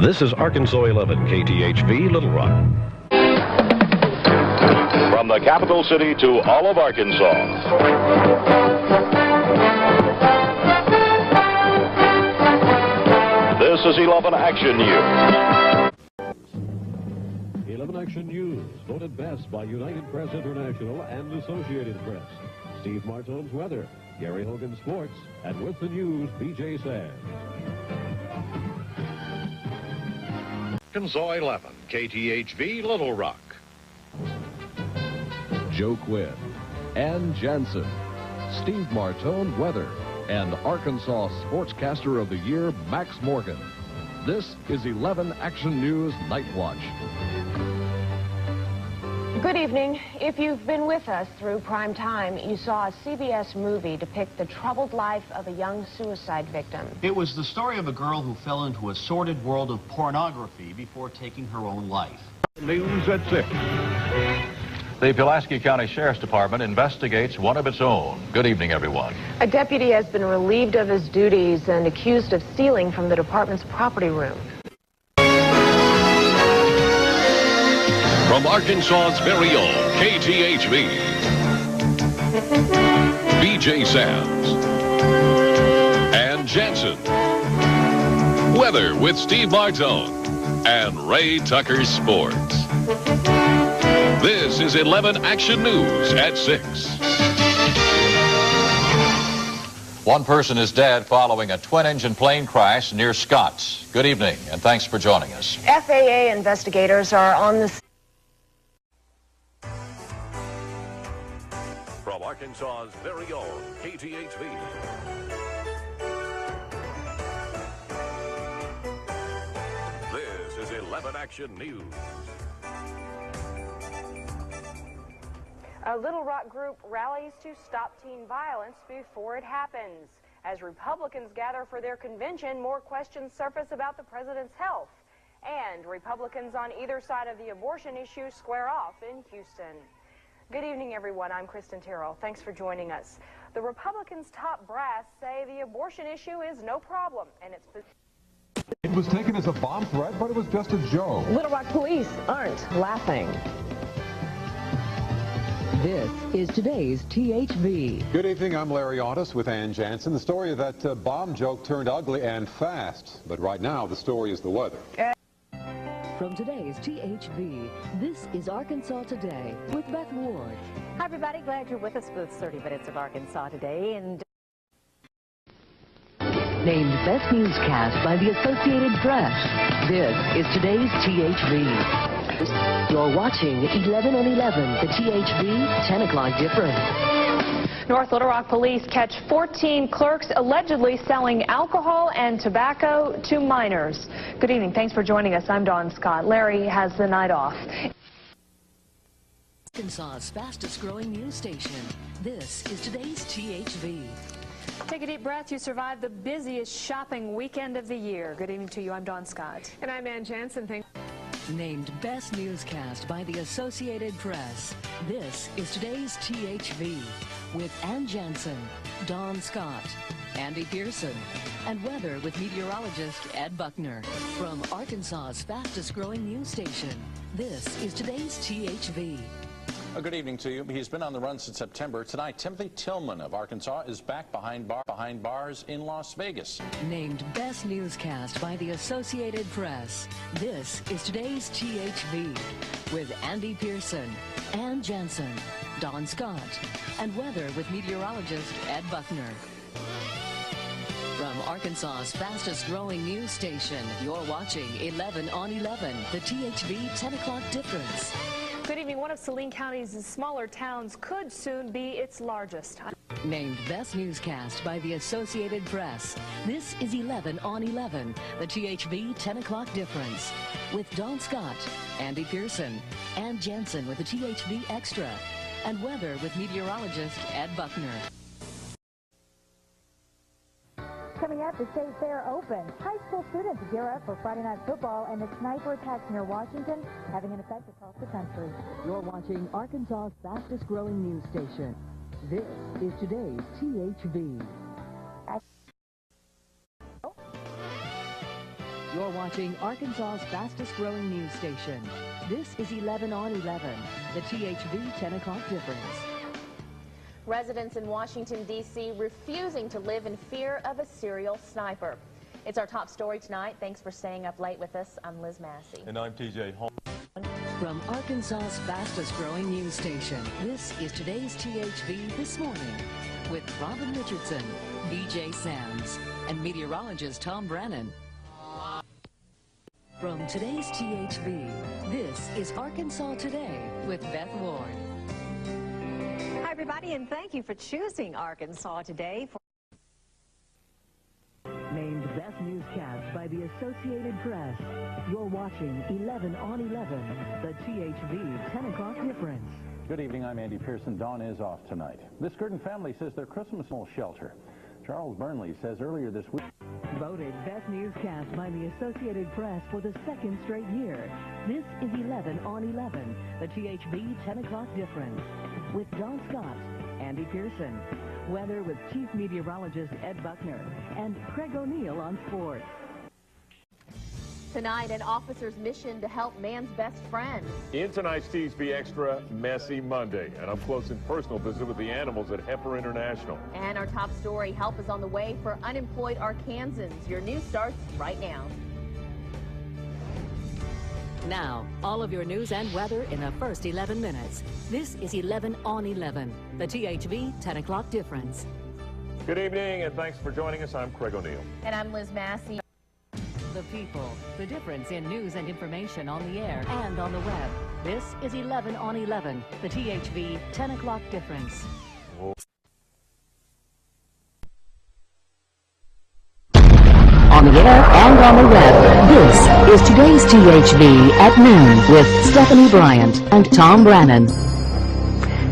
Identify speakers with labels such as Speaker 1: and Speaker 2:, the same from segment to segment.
Speaker 1: This is Arkansas 11, KTHV, Little Rock.
Speaker 2: From the capital city to all of Arkansas. This is 11 Action News.
Speaker 3: 11 Action News, voted best by United Press International and Associated Press. Steve Martone's weather, Gary Hogan's sports, and with the news, BJ Sands.
Speaker 4: Arkansas 11, KTHV, Little Rock.
Speaker 3: Joe Quinn, Ann Jansen, Steve Martone weather, and Arkansas Sportscaster of the Year, Max Morgan. This is 11 Action News Night Watch.
Speaker 5: Good evening. If you've been with us through prime time, you saw a CBS movie depict the troubled life of a young suicide victim.
Speaker 6: It was the story of a girl who fell into a sordid world of pornography before taking her own life.
Speaker 3: News at 6.
Speaker 4: The Pulaski County Sheriff's Department investigates one of its own. Good evening, everyone.
Speaker 5: A deputy has been relieved of his duties and accused of stealing from the department's property room.
Speaker 1: From Arkansas's very own KTHV, BJ Sands, Ann Jansen, weather with Steve Martone, and Ray Tucker Sports. This is 11 Action News at 6.
Speaker 4: One person is dead following a twin-engine plane crash near Scotts. Good evening, and thanks for joining us.
Speaker 5: FAA investigators are on the
Speaker 1: From Arkansas's very own KTHV. This is 11 Action News.
Speaker 5: A Little Rock group rallies to stop teen violence before it happens. As Republicans gather for their convention, more questions surface about the president's health. And Republicans on either side of the abortion issue square off in Houston. Good evening, everyone. I'm Kristen Terrell. Thanks for joining us. The Republicans' top brass say the abortion issue is no problem, and it's...
Speaker 7: It was taken as a bomb threat, but it was just a joke.
Speaker 5: Little Rock police aren't laughing.
Speaker 8: This is today's THV.
Speaker 7: Good evening, I'm Larry Audis with Ann Jansen. The story of that bomb joke turned ugly and fast. But right now, the story is the weather.
Speaker 8: From today's THV, this is Arkansas Today with Beth Ward.
Speaker 9: Hi, everybody. Glad you're with us for 30 minutes of Arkansas Today. And
Speaker 8: named Best Newscast by the Associated Press, this is today's THV. You're watching 11 on 11, the THV 10 o'clock difference.
Speaker 5: North Little Rock police catch 14 clerks allegedly selling alcohol and tobacco to minors. Good evening. Thanks for joining us. I'm Dawn Scott. Larry has the night off.
Speaker 8: Arkansas's fastest growing news station. This is today's THV.
Speaker 5: Take a deep breath. You survived the busiest shopping weekend of the year. Good evening to you. I'm Dawn Scott. And I'm Ann Jansen.
Speaker 8: Named Best Newscast by the Associated Press. This is today's THV with Ann Jansen, Dawn Scott, Andy Pearson, and weather with meteorologist Ed Buckner. From Arkansas's fastest growing news station, this is today's THV.
Speaker 10: Good evening to you. He's been on the run since September. Tonight, Timothy Tillman of Arkansas is back behind bars in Las Vegas.
Speaker 8: Named Best Newscast by the Associated Press. This is today's THV with Andy Pearson, Ann Jansen, Dawn Scott, and weather with meteorologist Ed Buckner. From Arkansas's fastest growing news station, you're watching 11 on 11, the THV 10 o'clock difference.
Speaker 5: Good evening. One of Saline County's smaller towns could soon be its largest.
Speaker 8: Named Best Newscast by the Associated Press. This is 11 on 11, the THV 10 o'clock difference. With Dawn Scott, Andy Pearson, Ann Jansen with the THV Extra, and weather with meteorologist Ed Buckner.
Speaker 9: coming up, the State Fair Open. High school students gear up for Friday night football, and the sniper attacks near Washington having an effect across the country.
Speaker 8: You're watching Arkansas's fastest growing news station. This is today's THV. You're watching Arkansas's fastest growing news station. This is 11 on 11, the THV 10 o'clock difference.
Speaker 11: Residents in Washington, D.C. refusing to live in fear of a serial sniper. It's our top story tonight. Thanks for staying up late with us. I'm Liz Massey.
Speaker 12: And I'm TJ Holmes.
Speaker 8: From Arkansas's fastest growing news station, this is today's THV This Morning with Robin Richardson, DJ Sands, and meteorologist Tom Brannon. From today's THV, this is Arkansas Today with Beth Ward.
Speaker 13: Hi, everybody, and thank you for choosing Arkansas Today.
Speaker 8: Named Best Newscast by the Associated Press. You're watching 11 on 11, the THV 10 o'clock difference.
Speaker 14: Good evening, I'm Andy Pearson. Dawn is off tonight. This Gurdon family says their Christmas shelter. Charles Burnley says earlier this week.
Speaker 8: Voted Best Newscast by the Associated Press for the second straight year. This is 11 on 11, the THV 10 o'clock difference. With Don Scott, Andy Pearson, weather with Chief Meteorologist Ed Buckner, and Craig O'Neill on sports.
Speaker 11: Tonight, an officer's mission to help man's best friend.
Speaker 15: In tonight's THV Extra, Messy Monday, an up-close and personal visit with the animals at Heifer International.
Speaker 11: And our top story, help is on the way for unemployed Arkansans. Your news starts right now.
Speaker 8: Now, all of your news and weather in the first 11 minutes. This is 11 on 11, the THV 10 o'clock difference.
Speaker 15: Good evening, and thanks for joining us. I'm Craig O'Neill.
Speaker 11: And I'm Liz Massey.
Speaker 8: The people, the difference in news and information on the air and on the web. This is 11 on 11, the THV 10 o'clock difference. On the air and on the web, this is today's THV at noon with Stephanie Bryant and Tom Brannon.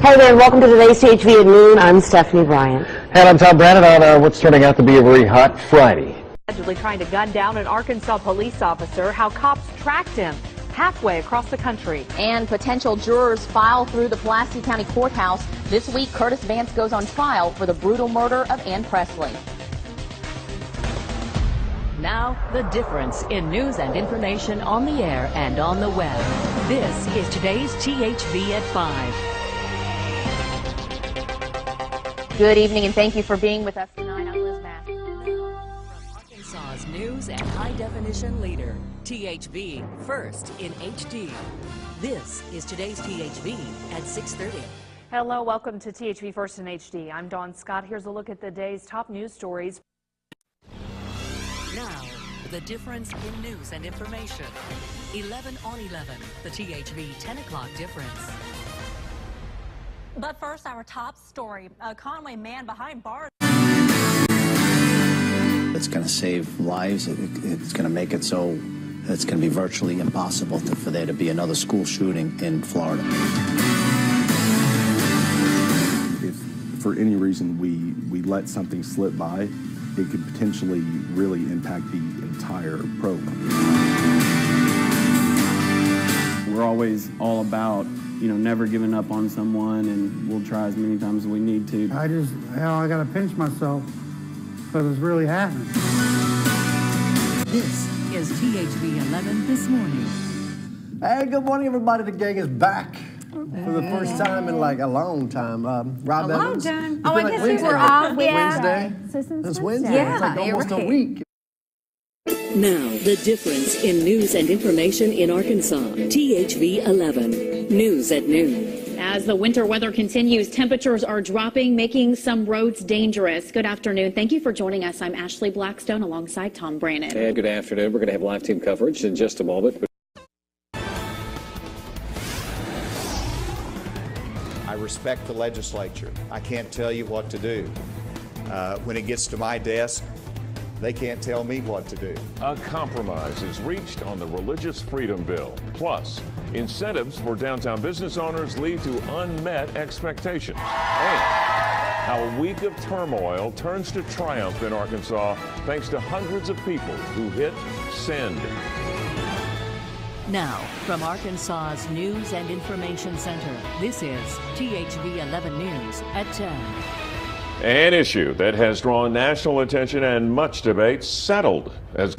Speaker 16: Hey there, and welcome to today's THV at noon. I'm Stephanie Bryant.
Speaker 17: And I'm Tom Brannon on what's turning out to be a very hot Friday.
Speaker 13: Allegedly trying to gun down an Arkansas police officer, how cops tracked him halfway across the country.
Speaker 11: And potential jurors file through the Pulaski County Courthouse. This week, Curtis Vance goes on trial for the brutal murder of Ann Presley.
Speaker 8: Now, the difference in news and information on the air and on the web. This is today's THV at 5.
Speaker 11: Good evening, and thank you for being with us tonight. I'm Liz Massey.
Speaker 8: From Arkansas's news and high-definition leader, THV, first in HD. This is today's THV at 6:30.
Speaker 13: Hello, welcome to THV First in HD. I'm Dawn Scott. Here's a look at the day's top news stories.
Speaker 8: Now, the difference in news and information. 11 on 11, the THV 10 o'clock difference.
Speaker 18: But first, our top story. A Conway man behind bars.
Speaker 19: It's going to save lives. It's going to make it so it's going to be virtually impossible for there to be another school shooting in Florida.
Speaker 20: If for any reason we let something slip by, it could potentially really impact the entire program.
Speaker 21: We're always all about, never giving up on someone, and we'll try as many times as we need to.
Speaker 22: I got to pinch myself because it's really happening.
Speaker 8: This is THV 11 This Morning.
Speaker 23: Hey, good morning, everybody. The gang is back for the first time in like a long time. Rob Evans.
Speaker 24: Time. Oh, I guess we were off
Speaker 23: Wednesday.
Speaker 24: It's
Speaker 23: Wednesday.
Speaker 24: Yeah,
Speaker 23: it's like almost a week.
Speaker 8: Now, the difference in news and information in Arkansas. THV 11, news at noon.
Speaker 25: As the winter weather continues, temperatures are dropping, making some roads dangerous. Good afternoon. Thank you for joining us. I'm Ashley Blackstone alongside Tom Brannon.
Speaker 26: And good afternoon. We're going to have live team coverage in just a moment.
Speaker 27: I respect the legislature. I can't tell you what to do. When it gets to my desk, they can't tell me what to do.
Speaker 15: A compromise is reached on the Religious Freedom Bill. Plus, incentives for downtown business owners lead to unmet expectations. And how a week of turmoil turns to triumph in Arkansas thanks to hundreds of people who hit send.
Speaker 8: Now, from Arkansas's News and Information Center, this is THV 11 News at 10.
Speaker 15: An issue that has drawn national attention and much debate settled as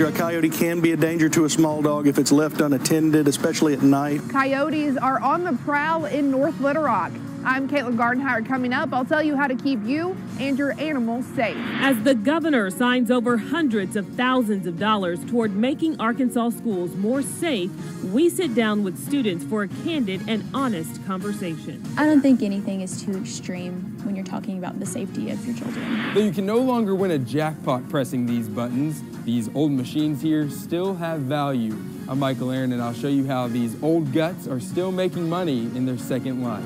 Speaker 1: A coyote can be a danger to a small dog if it's left unattended, especially at night.
Speaker 2: Coyotes are on the prowl in North Little Rock. I'm Caitlin Gardenhire. Coming up, I'll tell you how to keep you and your animals safe.
Speaker 3: As the governor signs over hundreds of thousands of dollars toward making Arkansas schools more safe, we sit down with students for a candid and honest conversation.
Speaker 4: I don't think anything is too extreme when you're talking about the safety of your children.
Speaker 6: Though you can no longer win a jackpot pressing these buttons, these old machines here still have value. I'm Michael Aaron, and I'll show you how these old guts are still making money in their second life.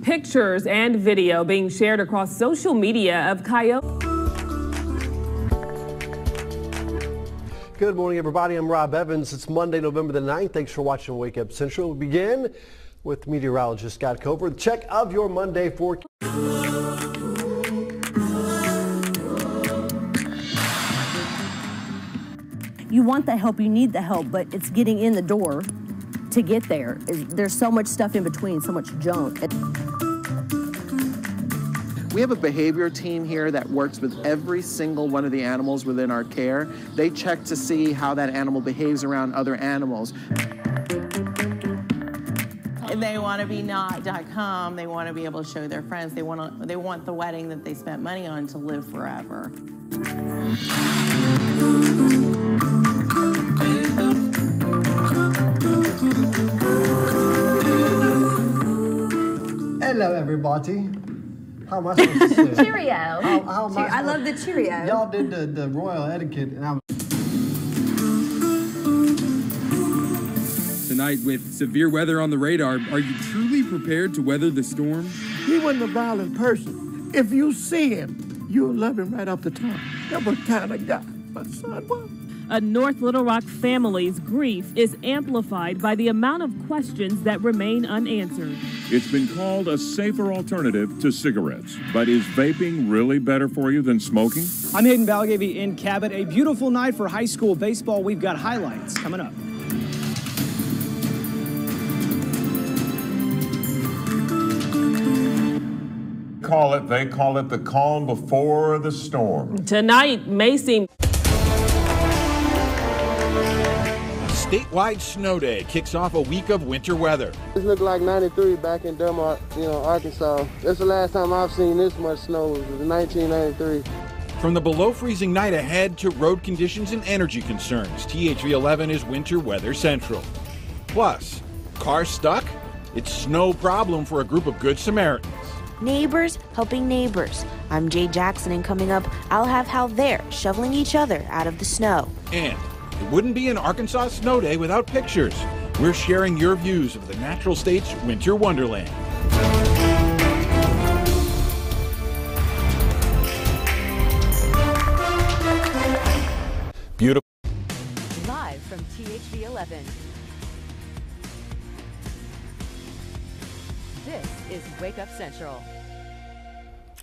Speaker 3: Pictures and video being shared across social media of coyotes.
Speaker 23: Good morning, everybody. I'm Rob Evans. It's Monday, November the 9th. Thanks for watching Wake Up Central. We begin with meteorologist Scott Cover. Check of your Monday forecast.
Speaker 7: You want the help, you need the help, but it's getting in the door to get there. There's so much stuff in between, so much junk.
Speaker 12: We have a behavior team here that works with every single one of the animals within our care. They check to see how that animal behaves around other animals.
Speaker 28: They want to be not.com. They want to be able to show their friends. They want the wedding that they spent money on to live forever.
Speaker 23: Hello, everybody. How am I supposed to say?
Speaker 7: Cheerio.
Speaker 23: How am
Speaker 7: I love the Cheerio.
Speaker 23: Y'all did the royal etiquette, and I'm.
Speaker 6: Tonight, with severe weather on the radar, are you truly prepared to weather the storm?
Speaker 29: He wasn't a violent person. If you see him, you'll love him right off the top. That was the kind of guy my son was.
Speaker 3: A North Little Rock family's grief is amplified by the amount of questions that remain unanswered.
Speaker 15: It's been called a safer alternative to cigarettes. But is vaping really better for you than smoking?
Speaker 30: I'm Hayden Valgavy in Cabot. A beautiful night for high school baseball. We've got highlights coming up.
Speaker 15: They call it the calm before the storm.
Speaker 3: Tonight may seem...
Speaker 31: Statewide snow day kicks off a week of winter weather.
Speaker 32: It looked like 93 back in Delmar, Arkansas. That's the last time I've seen this much snow, was 1993.
Speaker 31: From the below freezing night ahead to road conditions and energy concerns, THV 11 is winter weather central. Plus, cars stuck? It's no problem for a group of good Samaritans.
Speaker 33: Neighbors helping neighbors. I'm Jay Jackson, and coming up, I'll have how they're shoveling each other out of the snow.
Speaker 31: And it wouldn't be an Arkansas snow day without pictures. We're sharing your views of the natural state's winter wonderland. Beautiful.
Speaker 8: Live from THV 11. This is Wake Up Central.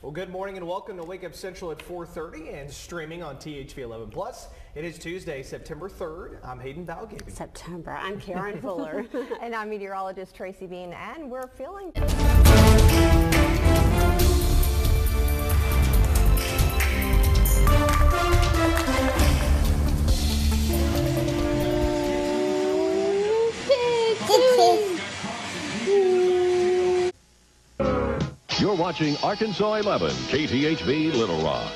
Speaker 34: Well, good morning and welcome to Wake Up Central at 4:30 and streaming on THV 11 Plus. It is Tuesday, September 3rd. I'm Hayden Valgavy.
Speaker 35: September. I'm Karen Fuller. And I'm meteorologist Tracy Bean, and we're feeling...
Speaker 36: You're watching Arkansas 11, KTHV Little Rock.